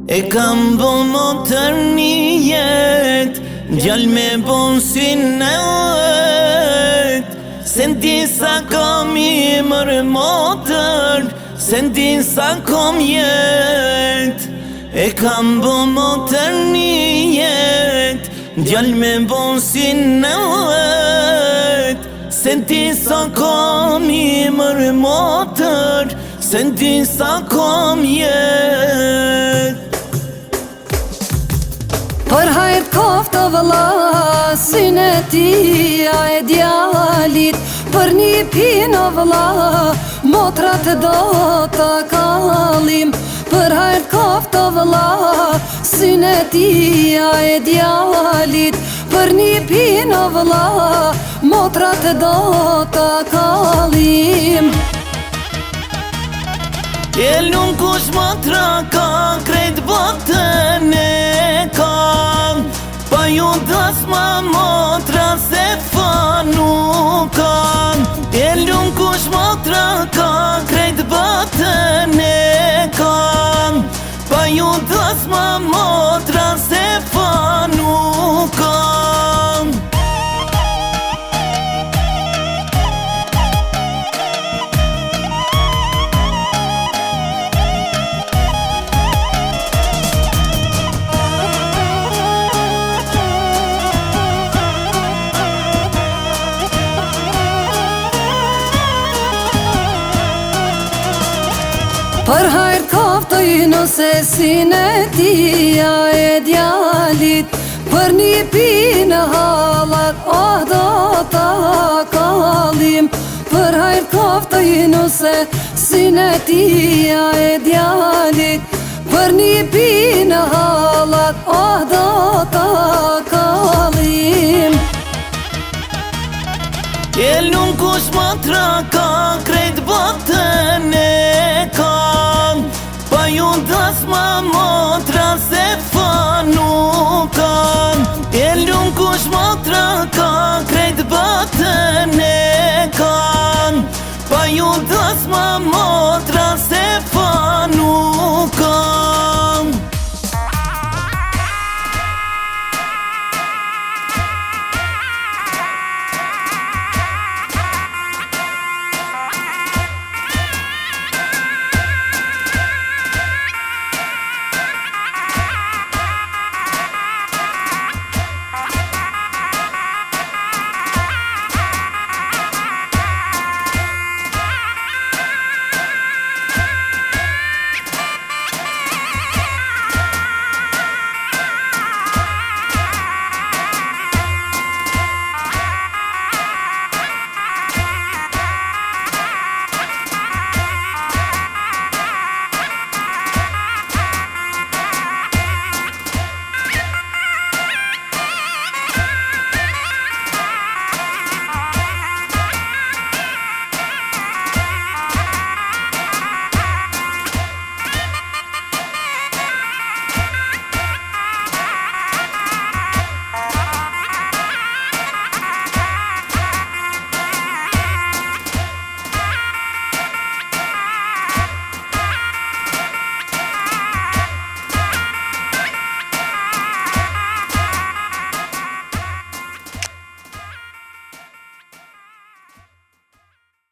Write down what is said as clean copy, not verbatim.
E kam bo motër një jet, gjall me bon si net. Se ndi sa kam i mërë motër, se ndi sa kam jet. E kam bo motër një jet, gjall me bon si net. Se ndi sa kam i mërë motër, se ndi sa kam jet. Për hajt koftë o vëlla, syne tia e djalit. Për një pinë o vëlla, motrat do të kallim. Për hajt koftë o vëlla, syne tia e djalit. Për një pinë o vëlla, motrat do të kallim. Elun kush motra ka, krejt botën e ka. Pa ju das ma motra se fa nuk ka. Elun kush motra ka, krejt botën e ka. Pa ju das ma motra se fa nuk ka. Për hajt koftoj nëse syne tia e djalit. Për një pinë hallat o do të kallim. Për hajt koftoj nëse syne tia e djalit. Për një pinë hallat o do të kallim. Elun kush motra ka, krejt botën e ka. Pa ju das ma motra se fa nuk ka. Elun kush motra ka, krejt botën e ka. Pa ju das ma motra